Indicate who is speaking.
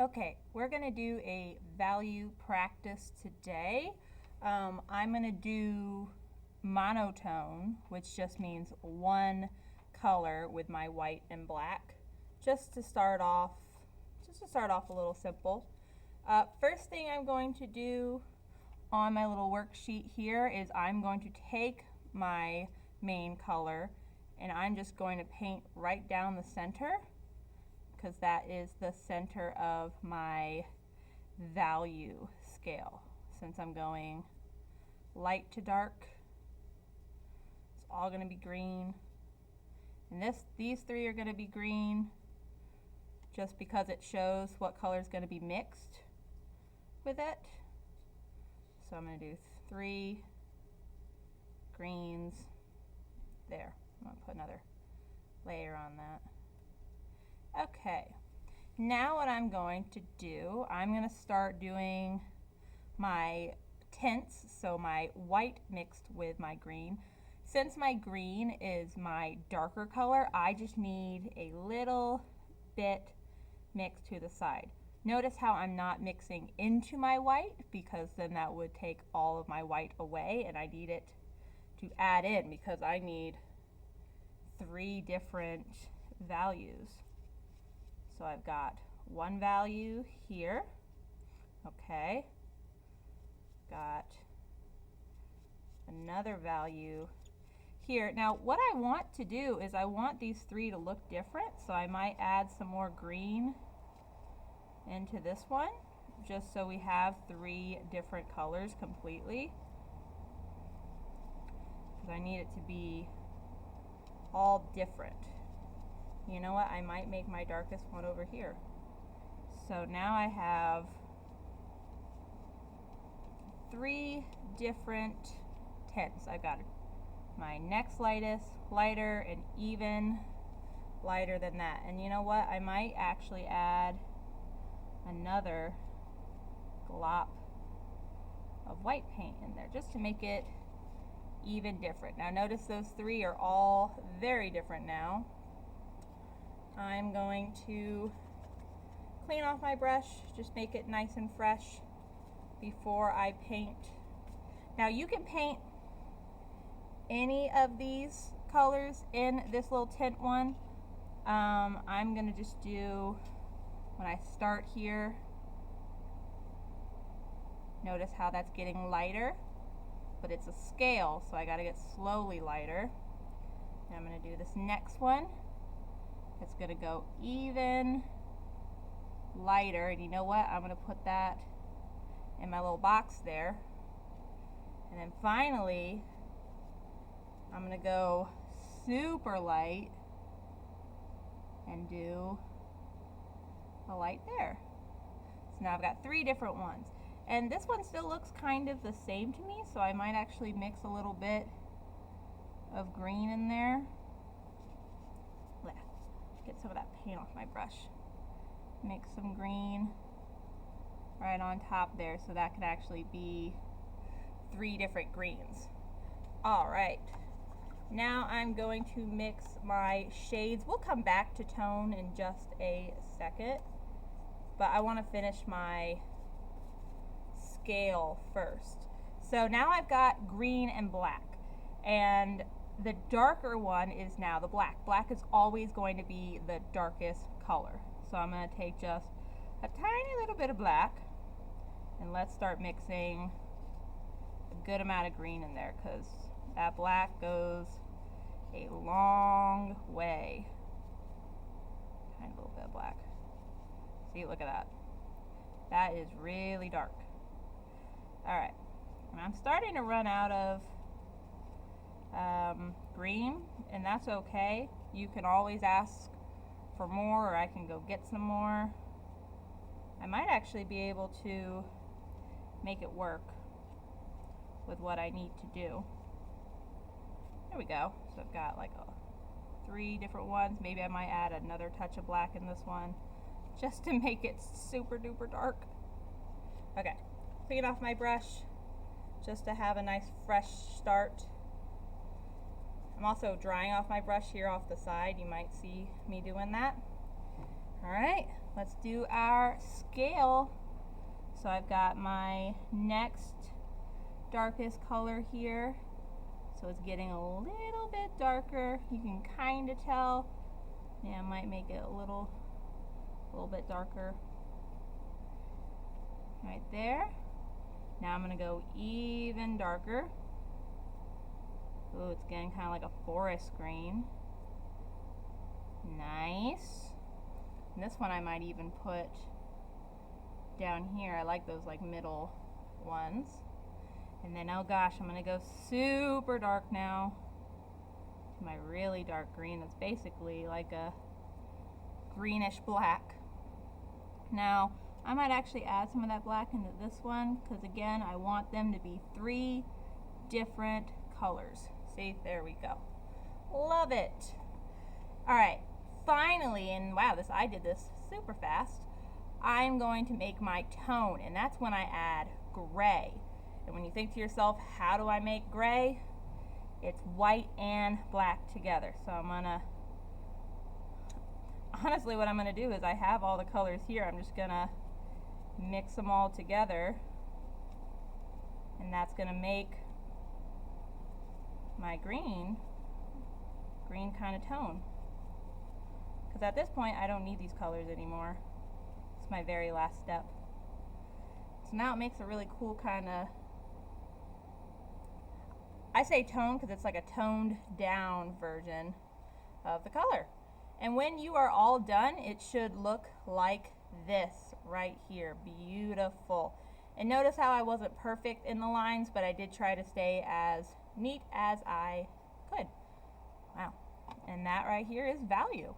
Speaker 1: Okay, we're going to do a value practice today. I'm going to do monotone, which just means one color with my white and black, just to start off a little simple. First thing I'm going to do on my little worksheet here is I'm going to take my main color and I'm just going to paint right down the center, because that is the center of my value scale. Since I'm going light to dark, it's all going to be green. And these three are going to be green just because it shows what color is going to be mixed with it. So I'm going to do 3 greens there. I'm going to put another layer on that. Okay, now what I'm going to do, I'm going to start doing my tints, so my white mixed with my green. Since my green is my darker color, I just need a little bit mixed to the side. Notice how I'm not mixing into my white, because then that would take all of my white away, and I need it to add in because I need 3 different values. So I've got one value here, okay, got another value here. Now what I want to do is I want these 3 to look different, so I might add some more green into this one, just so we have 3 different colors completely, because I need it to be all different. You know what, I might make my darkest one over here. So now I have 3 different tints. I've got my next lightest, lighter, and even lighter than that. And you know what, I might actually add another glop of white paint in there just to make it even different. Now notice those 3 are all very different now. I'm going to clean off my brush, just make it nice and fresh before I paint. Now you can paint any of these colors in this little tint one. I'm going to just do, when I start here, notice how that's getting lighter, but it's a scale, so I got to get slowly lighter. And I'm going to do this next one. It's going to go even lighter, and you know what? I'm going to put that in my little box there. And then finally, I'm going to go super light and do a light there. So now I've got 3 different ones. And this one still looks kind of the same to me, so I might actually mix a little bit of green in there. Get some of that paint off my brush. Mix some green right on top there, so that could actually be 3 different greens. Alright, now I'm going to mix my shades. We'll come back to tone in just a second, but I want to finish my scale first. So now I've got green and black, and the darker one is now the black. Black is always going to be the darkest color. So I'm going to take just a tiny little bit of black, and let's start mixing a good amount of green in there, because that black goes a long way. Tiny little bit of black. See, look at that. That is really dark. Alright, and I'm starting to run out of green, and that's okay. You can always ask for more, or I can go get some more. I might actually be able to make it work with what I need to do. There we go. So I've got like 3 different ones. Maybe I might add another touch of black in this one just to make it super duper dark. Okay, clean off my brush just to have a nice fresh start. I'm also drying off my brush here off the side. You might see me doing that. All right, let's do our scale. So I've got my next darkest color here. So it's getting a little bit darker. You can kind of tell. Yeah, I might make it a little bit darker. Right there. Now I'm going to go even darker. Ooh, it's getting kind of like a forest green. Nice. And this one I might even put down here. I like those like middle ones. And then, oh gosh, I'm going to go super dark now to my really dark green. That's basically like a greenish black. Now, I might actually add some of that black into this one because, again, I want them to be 3 different colors. See, there we go. Love it. All right, finally, and wow, I did this super fast. I'm going to make my tone, and that's when I add gray. And when you think to yourself, how do I make gray? It's white and black together. So honestly, what I'm gonna do is I have all the colors here. I'm just gonna mix them all together, and that's gonna make my green kind of tone. Because at this point, I don't need these colors anymore. It's my very last step. So now it makes a really cool kind of, I say tone because it's like a toned down version of the color. And when you are all done, it should look like this right here. Beautiful. And notice how I wasn't perfect in the lines, but I did try to stay as neat as I could. Wow. And that right here is value.